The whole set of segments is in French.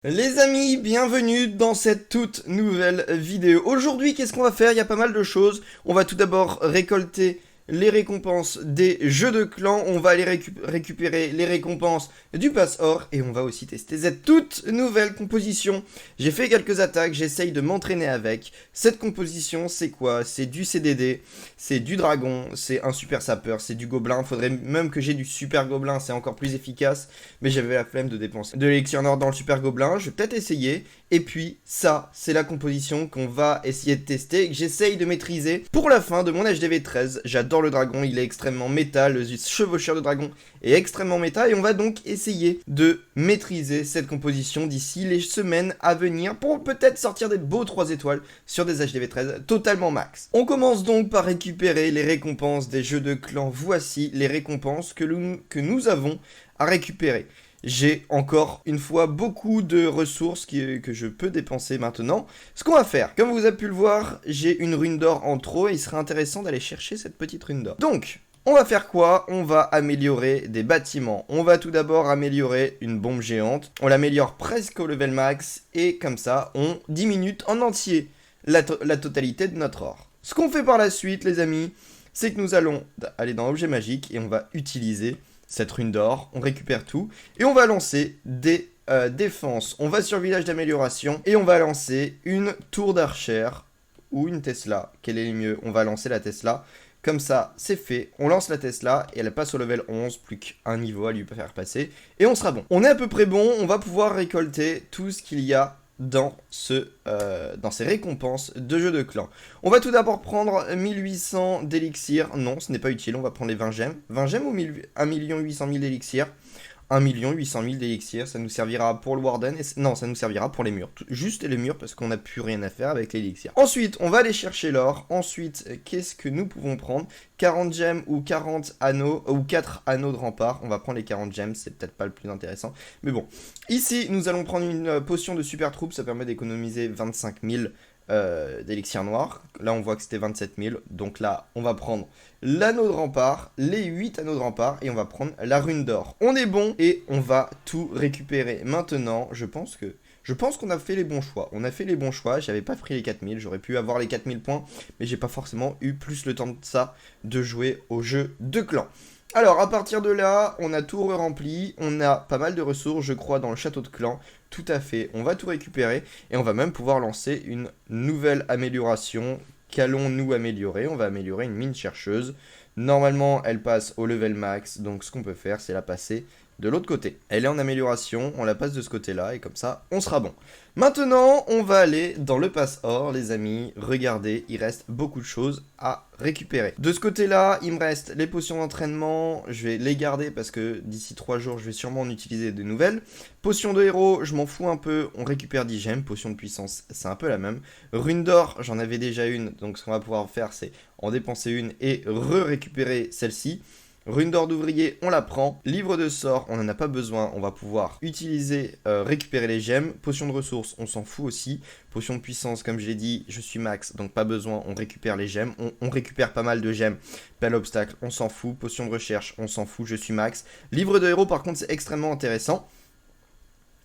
Les amis, bienvenue dans cette toute nouvelle vidéo. Aujourd'hui, qu'est-ce qu'on va faire? Il y a pas mal de choses. On va tout d'abord récolter les récompenses des jeux de clans. On va aller récupérer les récompenses du pass or. Et on va aussi tester cette toute nouvelle composition. J'ai fait quelques attaques, j'essaye de m'entraîner avec. Cette composition, c'est quoi? C'est du CDD, c'est du dragon, c'est un super sapeur, c'est du gobelin. Faudrait même que j'ai du super gobelin, c'est encore plus efficace. Mais j'avais la flemme de dépenser de l'élixir nord dans le super gobelin. Je vais peut-être essayer. Et puis ça, c'est la composition qu'on va essayer de tester, que j'essaye de maîtriser pour la fin de mon HDV 13. J'adore le dragon, il est extrêmement méta, le chevaucheur de dragon est extrêmement méta, et on va donc essayer de maîtriser cette composition d'ici les semaines à venir pour peut-être sortir des beaux 3 étoiles sur des HDV 13 totalement max. On commence donc par récupérer les récompenses des jeux de clans. Voici les récompenses que nous avons à récupérer. J'ai encore une fois beaucoup de ressources que je peux dépenser maintenant. Ce qu'on va faire, comme vous avez pu le voir, j'ai une rune d'or en trop et il serait intéressant d'aller chercher cette petite rune d'or. Donc, on va faire quoi? On va améliorer des bâtiments. On va tout d'abord améliorer une bombe géante. On l'améliore presque au level max et comme ça, on diminue en entier la totalité de notre or. Ce qu'on fait par la suite, les amis, c'est que nous allons aller dans objet magique et on va utiliser cette rune d'or, on récupère tout, et on va lancer des défenses. On va sur village d'amélioration, et on va lancer une tour d'archer, ou une Tesla, quel est le mieux? On va lancer la Tesla, comme ça, c'est fait, on lance la Tesla, et elle passe au level 11, plus qu'un niveau à lui faire passer, et on sera bon. On est à peu près bon, on va pouvoir récolter tout ce qu'il y a dans ces récompenses de jeux de clans. On va tout d'abord prendre 1800 d'élixir. Non, ce n'est pas utile, on va prendre les 20 gemmes. 20 gemmes ou 1 800 000 d'élixir? 1 800 000 d'élixir, ça nous servira pour le Warden, non, ça nous servira pour les murs, juste les murs parce qu'on n'a plus rien à faire avec l'élixir. Ensuite, on va aller chercher l'or. Ensuite, qu'est-ce que nous pouvons prendre? 40 gemmes ou 40 anneaux, ou 4 anneaux de rempart. On va prendre les 40 gemmes, c'est peut-être pas le plus intéressant, mais bon. Ici, nous allons prendre une potion de super troupe, ça permet d'économiser 25 000 d'élixir noir. Là, on voit que c'était 27 000, donc là, on va prendre l'anneau de rempart, les 8 anneaux de rempart, et on va prendre la rune d'or. On est bon, et on va tout récupérer. Maintenant, je pense qu'on a fait les bons choix. On a fait les bons choix, j'avais pas pris les 4000, j'aurais pu avoir les 4000 points, mais j'ai pas forcément eu plus le temps de ça de jouer au jeu de clan. Alors, à partir de là, on a tout rempli, on a pas mal de ressources, je crois, dans le château de clan. Tout à fait, on va tout récupérer, et on va même pouvoir lancer une nouvelle amélioration. Qu'allons-nous améliorer? On va améliorer une mine chercheuse. Normalement, elle passe au level max, donc ce qu'on peut faire, c'est la passer de l'autre côté. Elle est en amélioration, on la passe de ce côté-là, et comme ça, on sera bon. Maintenant, on va aller dans le pass or, les amis. Regardez, il reste beaucoup de choses à récupérer. De ce côté-là, il me reste les potions d'entraînement. Je vais les garder parce que d'ici 3 jours, je vais sûrement en utiliser de nouvelles. Potion de héros, je m'en fous un peu. On récupère 10 gemmes. Potion de puissance, c'est un peu la même. Rune d'or, j'en avais déjà une. Donc ce qu'on va pouvoir faire, c'est en dépenser une et récupérer celle-ci. Rune d'or d'ouvrier, on la prend. Livre de sort, on n'en a pas besoin. On va pouvoir utiliser, récupérer les gemmes. Potion de ressources, on s'en fout aussi. Potion de puissance, comme je l'ai dit, je suis max, donc pas besoin. On récupère les gemmes. On récupère pas mal de gemmes. Bel obstacle, on s'en fout. Potion de recherche, on s'en fout, je suis max. Livre de héros, par contre, c'est extrêmement intéressant.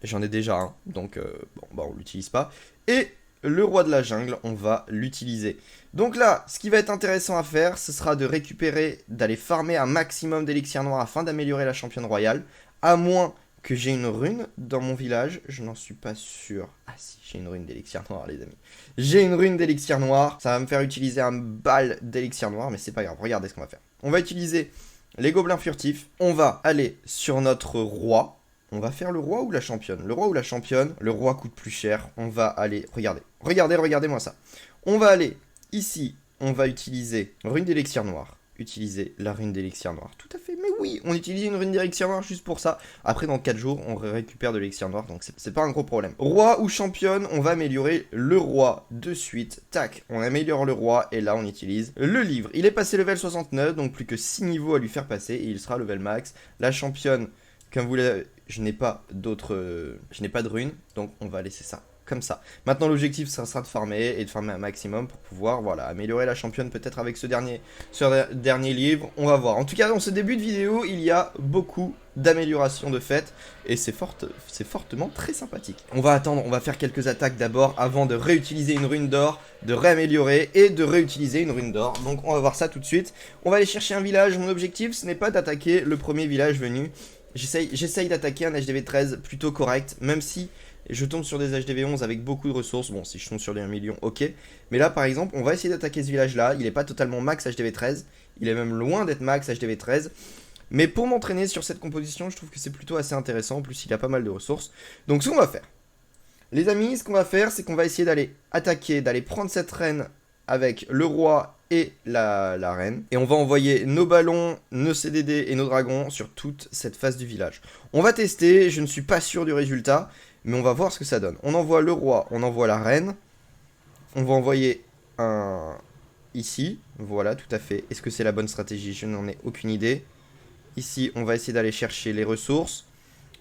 J'en ai déjà un, donc bon, bah, on l'utilise pas. Et le roi de la jungle, on va l'utiliser. Donc là, ce qui va être intéressant à faire, ce sera de récupérer, d'aller farmer un maximum d'élixir noir afin d'améliorer la championne royale. À moins que j'ai une rune dans mon village, je n'en suis pas sûr. Ah si, j'ai une rune d'élixir noir, les amis. J'ai une rune d'élixir noir, ça va me faire utiliser un bal d'élixir noir, mais c'est pas grave, regardez ce qu'on va faire. On va utiliser les gobelins furtifs, on va aller sur notre roi. On va faire le roi ou la championne? Le roi ou la championne? Le roi coûte plus cher. On va aller... Regardez-moi ça. On va aller ici. On va utiliser rune d'élixir noir. Utiliser la rune d'élixir noir. Tout à fait, mais oui, on utilise une rune d'élixir noir juste pour ça. Après, dans 4 jours, on récupère de l'élixir noir, donc c'est pas un gros problème. Roi ou championne, on va améliorer le roi de suite. Tac, on améliore le roi, et là, on utilise le livre. Il est passé level 69, donc plus que 6 niveaux à lui faire passer, et il sera level max. La championne, comme vous l'avez... Je n'ai pas de runes, donc on va laisser ça comme ça. Maintenant, l'objectif, ça sera de farmer, et de farmer un maximum pour pouvoir, voilà, améliorer la championne peut-être avec ce dernier livre. On va voir. En tout cas, dans ce début de vidéo, il y a beaucoup d'amélioration de fait, et c'est fortement très sympathique. On va attendre, on va faire quelques attaques d'abord avant de réutiliser une rune d'or, de réaméliorer et de réutiliser une rune d'or. Donc on va voir ça tout de suite. On va aller chercher un village. Mon objectif, ce n'est pas d'attaquer le premier village venu. J'essaye d'attaquer un HDV 13 plutôt correct, même si je tombe sur des HDV 11 avec beaucoup de ressources. Bon, si je tombe sur des 1 million, ok. Mais là, par exemple, on va essayer d'attaquer ce village-là. Il n'est pas totalement max HDV 13. Il est même loin d'être max HDV 13. Mais pour m'entraîner sur cette composition, je trouve que c'est plutôt assez intéressant. En plus, il a pas mal de ressources. Donc, ce qu'on va faire, les amis, ce qu'on va faire, c'est qu'on va essayer d'aller attaquer, d'aller prendre cette reine avec le roi et la reine. Et on va envoyer nos ballons, nos CDD et nos dragons sur toute cette phase du village. On va tester, je ne suis pas sûr du résultat, mais on va voir ce que ça donne. On envoie le roi, on envoie la reine. On va envoyer un... ici, voilà, tout à fait. Est-ce que c'est la bonne stratégie? Je n'en ai aucune idée. Ici, on va essayer d'aller chercher les ressources.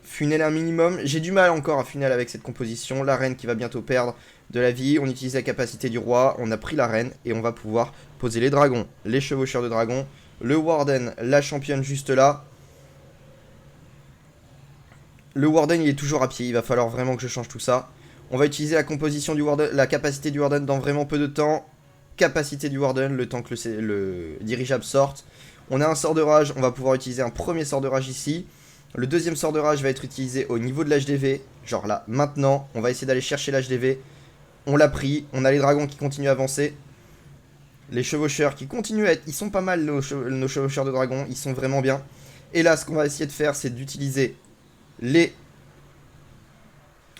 Funnel un minimum. J'ai du mal encore à funnel avec cette composition. La reine qui va bientôt perdre de la vie. On utilise la capacité du roi. On a pris la reine et on va pouvoir poser les dragons. Les chevaucheurs de dragons. Le warden, la championne juste là. Le warden, il est toujours à pied. Il va falloir vraiment que je change tout ça. On va utiliser la composition du warden, la capacité du warden dans vraiment peu de temps. Capacité du warden, le temps que le dirigeable sorte. On a un sort de rage. On va pouvoir utiliser un premier sort de rage ici. Le deuxième sort de rage va être utilisé au niveau de l'HDV. Genre là, maintenant, on va essayer d'aller chercher l'HDV. On l'a pris. On a les dragons qui continuent à avancer. Les chevaucheurs qui continuent à être... Ils sont pas mal, nos chevaucheurs de dragons. Ils sont vraiment bien. Et là, ce qu'on va essayer de faire, c'est d'utiliser les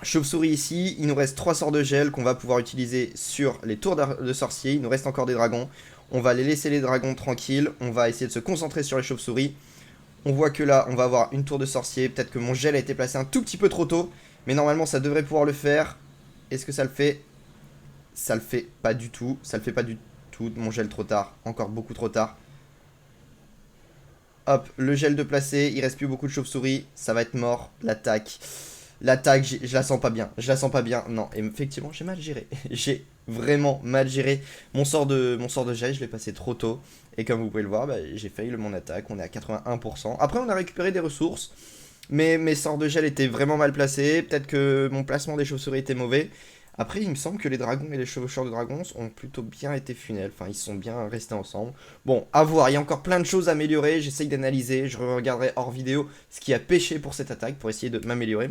chauves-souris ici. Il nous reste 3 sorts de gel qu'on va pouvoir utiliser sur les tours de sorciers. Il nous reste encore des dragons. On va les laisser les dragons tranquilles. On va essayer de se concentrer sur les chauves-souris. On voit que là, on va avoir une tour de sorcier. Peut-être que mon gel a été placé un tout petit peu trop tôt. Mais normalement, ça devrait pouvoir le faire. Est-ce que ça le fait? Ça le fait pas du tout. Ça le fait pas du tout. Mon gel trop tard. Encore beaucoup trop tard. Hop, le gel de placé. Il reste plus beaucoup de chauves-souris. Ça va être mort. L'attaque. L'attaque, je la sens pas bien. Je la sens pas bien. Non, effectivement, j'ai mal géré. J'ai vraiment mal géré mon sort de gel. Je l'ai passé trop tôt. Et comme vous pouvez le voir, bah, j'ai failli mon attaque. On est à 81%. Après, on a récupéré des ressources. Mais mes sorts de gel étaient vraiment mal placés. Peut-être que mon placement des chauves-souris était mauvais. Après, il me semble que les dragons et les chevaucheurs de dragons ont plutôt bien été funnels. Enfin, ils sont bien restés ensemble. Bon, à voir. Il y a encore plein de choses à améliorer. J'essaye d'analyser. Je regarderai hors vidéo ce qui a pêché pour cette attaque pour essayer de m'améliorer.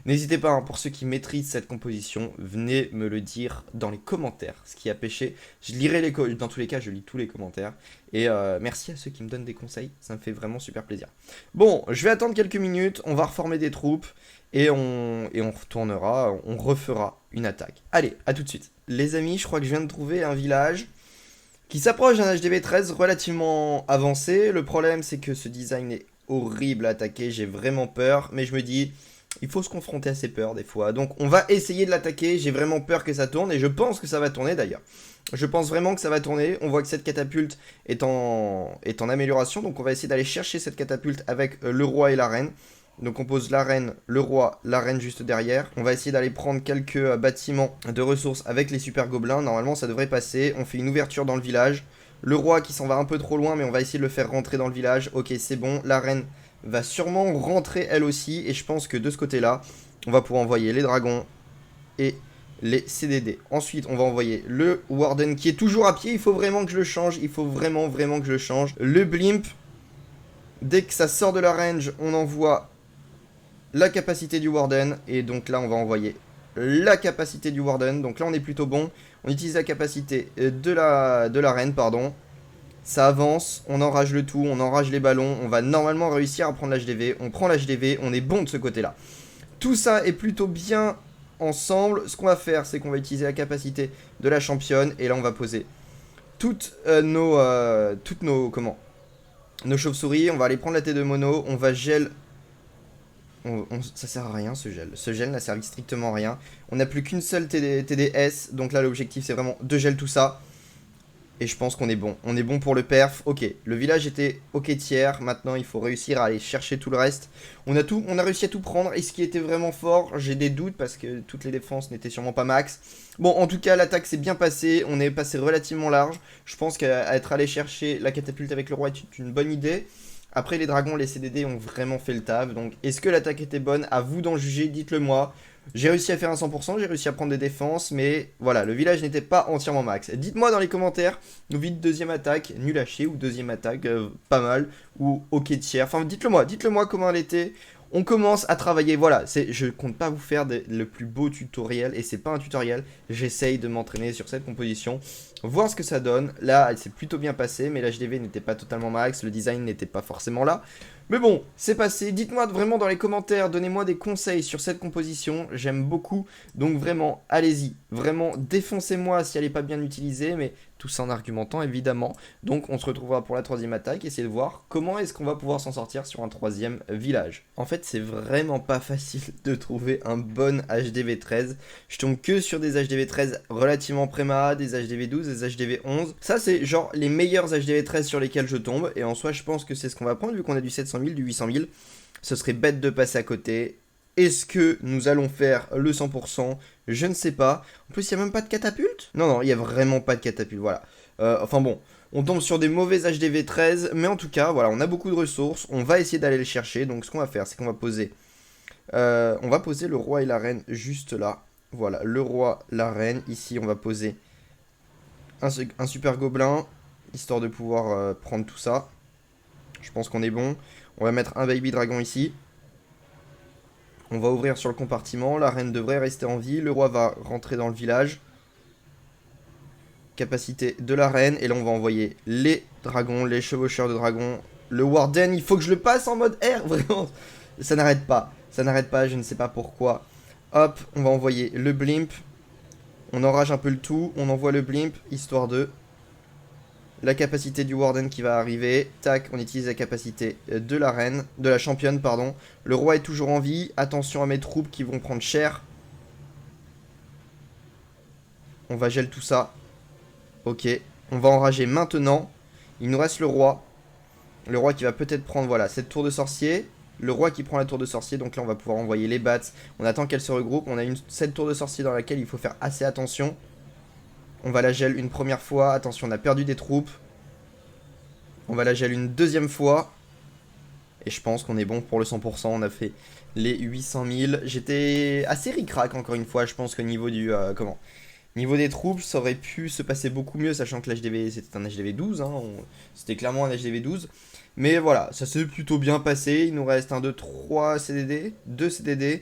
N'hésitez pas, hein, pour ceux qui maîtrisent cette composition, venez me le dire dans les commentaires. Ce qui a pêché. Je lirai dans tous les cas, je lis tous les commentaires. Et merci à ceux qui me donnent des conseils. Ça me fait vraiment super plaisir. Bon, je vais attendre quelques minutes. On va reformer des troupes. Et on retournera, on refera une attaque. Allez, à tout de suite. Les amis, je crois que je viens de trouver un village qui s'approche d'un HDV 13 relativement avancé. Le problème, c'est que ce design est horrible à attaquer. J'ai vraiment peur, mais je me dis, il faut se confronter à ses peurs des fois. Donc, on va essayer de l'attaquer. J'ai vraiment peur que ça tourne et je pense que ça va tourner d'ailleurs. Je pense vraiment que ça va tourner. On voit que cette catapulte est en amélioration. Donc, on va essayer d'aller chercher cette catapulte avec le roi et la reine. Donc on pose la reine, le roi, la reine juste derrière. On va essayer d'aller prendre quelques bâtiments de ressources avec les super gobelins. Normalement ça devrait passer. On fait une ouverture dans le village. Le roi qui s'en va un peu trop loin, mais on va essayer de le faire rentrer dans le village. Ok, c'est bon. La reine va sûrement rentrer elle aussi. Et je pense que de ce côté-là, on va pouvoir envoyer les dragons et les CDD. Ensuite, on va envoyer le warden qui est toujours à pied. Il faut vraiment que je le change. Il faut vraiment que je le change. Le blimp, dès que ça sort de la range, on envoie la capacité du warden, et donc là on va envoyer la capacité du warden, donc là on est plutôt bon. On utilise la capacité de la reine, pardon. Ça avance, on enrage le tout, on enrage les ballons, on va normalement réussir à prendre l'HDV. On prend l'HDV, on est bon de ce côté là. Tout ça est plutôt bien ensemble. Ce qu'on va faire, c'est qu'on va utiliser la capacité de la championne, et là on va poser toutes nos chauves-souris. On va aller prendre la tête de mono, on va gel. Ça sert à rien ce gel. Ce gel n'a servi strictement à rien. On n'a plus qu'une seule TDS. Donc là l'objectif c'est vraiment de gel tout ça. Et je pense qu'on est bon. On est bon pour le perf. Ok, le village était ok tiers. Maintenant il faut réussir à aller chercher tout le reste. On a réussi à tout prendre. Et ce qui était vraiment fort, j'ai des doutes parce que toutes les défenses n'étaient sûrement pas max. Bon, en tout cas l'attaque s'est bien passée. On est passé relativement large. Je pense qu'à être allé chercher la catapulte avec le roi est une bonne idée. Après, les dragons, les CDD ont vraiment fait le taf. Donc, est-ce que l'attaque était bonne? À vous d'en juger, dites-le moi. J'ai réussi à faire un 100%, j'ai réussi à prendre des défenses, mais voilà, le village n'était pas entièrement max. Dites-moi dans les commentaires, vite deuxième attaque, nul à chier, ou deuxième attaque, pas mal, ou ok tiers. Enfin, dites-le moi comment elle était. On commence à travailler, voilà, je compte pas vous faire le plus beau tutoriel, et c'est pas un tutoriel, j'essaye de m'entraîner sur cette composition, voir ce que ça donne. Là, elle s'est plutôt bien passée, mais l'HDV n'était pas totalement max, le design n'était pas forcément là. Mais bon, c'est passé. Dites-moi vraiment dans les commentaires, donnez-moi des conseils sur cette composition. J'aime beaucoup. Donc vraiment, allez-y. Vraiment, défoncez-moi si elle n'est pas bien utilisée. Mais tout ça en argumentant, évidemment. Donc on se retrouvera pour la troisième attaque. Essayez de voir comment est-ce qu'on va pouvoir s'en sortir sur un troisième village. En fait, c'est vraiment pas facile de trouver un bon HDV 13. Je tombe que sur des HDV 13 relativement préma, des HDV 12, des HDV 11. Ça, c'est genre les meilleurs HDV 13 sur lesquels je tombe. Et en soi, je pense que c'est ce qu'on va prendre vu qu'on a du 700 000, du 800 000. Ce serait bête de passer à côté. Est-ce que nous allons faire le 100%? Je ne sais pas. En plus, il n'y a même pas de catapulte? Non, il n'y a vraiment pas de catapulte, voilà. Enfin bon, on tombe sur des mauvais HDV 13. Mais en tout cas, voilà, on a beaucoup de ressources. On va essayer d'aller les chercher. Donc ce qu'on va faire, c'est qu'on va poser... on va poser le roi et la reine juste là. Voilà, le roi, la reine. Ici, on va poser un super gobelin, histoire de pouvoir prendre tout ça. Je pense qu'on est bon. On va mettre un baby dragon ici. On va ouvrir sur le compartiment. La reine devrait rester en vie. Le roi va rentrer dans le village. Capacité de la reine. Et là, on va envoyer les dragons, les chevaucheurs de dragons. Le warden, il faut que je le passe en mode R. Vraiment, ça n'arrête pas. Ça n'arrête pas, je ne sais pas pourquoi. Hop, on va envoyer le blimp. On enrage un peu le tout. On envoie le blimp, histoire de... La capacité du warden qui va arriver. Tac, on utilise la capacité de la reine, de la championne, pardon. Le roi est toujours en vie. Attention à mes troupes qui vont prendre cher. On va gel tout ça. Ok, on va enrager maintenant. Il nous reste le roi. Le roi qui va peut-être prendre, voilà, cette tour de sorcier. Le roi qui prend la tour de sorcier. Donc là, on va pouvoir envoyer les bats. On attend qu'elle se regroupe. On a cette tour de sorcier dans laquelle il faut faire assez attention. On va la gel une première fois. Attention, on a perdu des troupes. On va la gel une deuxième fois. Et je pense qu'on est bon pour le 100%. On a fait les 800 000. J'étais assez ric-rac encore une fois. Je pense que niveau du... Niveau des troupes, ça aurait pu se passer beaucoup mieux. Sachant que l'HDV, c'était un HDV 12. Hein, c'était clairement un HDV 12. Mais voilà, ça s'est plutôt bien passé. Il nous reste 1, 2, 3 CDD. 2 CDD.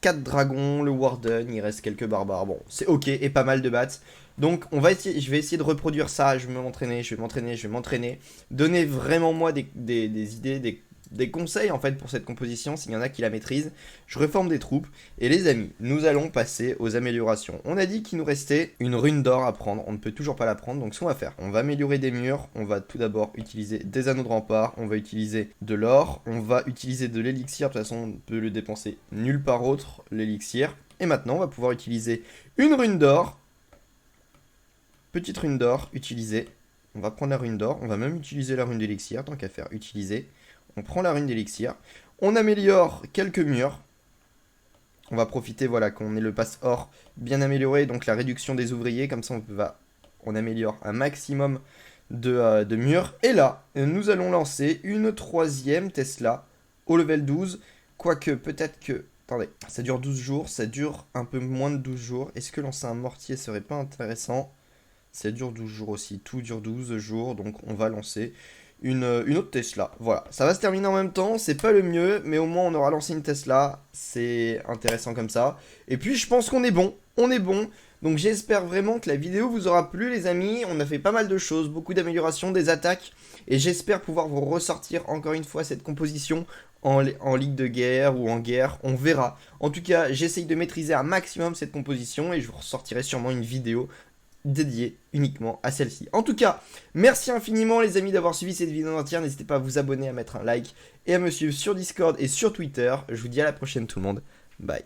4 dragons, le warden, il reste quelques barbares. Bon, c'est ok et pas mal de bats. Donc on va essayer, je vais essayer de reproduire ça. Je vais m'entraîner. Donnez vraiment moi des idées, des conseils en fait pour cette composition, s'il y en a qui la maîtrisent. Je reforme des troupes. Et les amis, nous allons passer aux améliorations. On a dit qu'il nous restait une rune d'or à prendre. On ne peut toujours pas la prendre. Donc ce qu'on va faire, on va améliorer des murs. On va tout d'abord utiliser des anneaux de rempart. On va utiliser de l'or. On va utiliser de l'élixir. De toute façon, on ne peut le dépenser nulle part autre, l'élixir. Et maintenant, on va pouvoir utiliser une rune d'or. Petite rune d'or utilisée. On va prendre la rune d'or. On va même utiliser la rune d'élixir. Tant qu'à faire, utiliser. On prend la rune d'élixir. On améliore quelques murs. On va profiter, voilà, qu'on ait le pass or bien amélioré. Donc la réduction des ouvriers. Comme ça, on améliore un maximum de murs. Et là, nous allons lancer une troisième Tesla au level 12. Quoique, peut-être que... Attendez, ça dure 12 jours. Ça dure un peu moins de 12 jours. Est-ce que lancer un mortier serait pas intéressant? Ça dure 12 jours aussi. Tout dure 12 jours. Donc on va lancer une autre Tesla. Voilà, ça va se terminer en même temps, c'est pas le mieux, mais au moins on aura lancé une Tesla, c'est intéressant comme ça. Et puis je pense qu'on est bon, donc j'espère vraiment que la vidéo vous aura plu les amis. On a fait pas mal de choses, beaucoup d'améliorations, des attaques, et j'espère pouvoir vous ressortir encore une fois cette composition en ligue de guerre ou en guerre, on verra. En tout cas, j'essaye de maîtriser un maximum cette composition, et je vous ressortirai sûrement une vidéo dédié uniquement à celle-ci. En tout cas, merci infiniment les amis d'avoir suivi cette vidéo entière. N'hésitez pas à vous abonner, à mettre un like et à me suivre sur Discord et sur Twitter. Je vous dis à la prochaine tout le monde. Bye.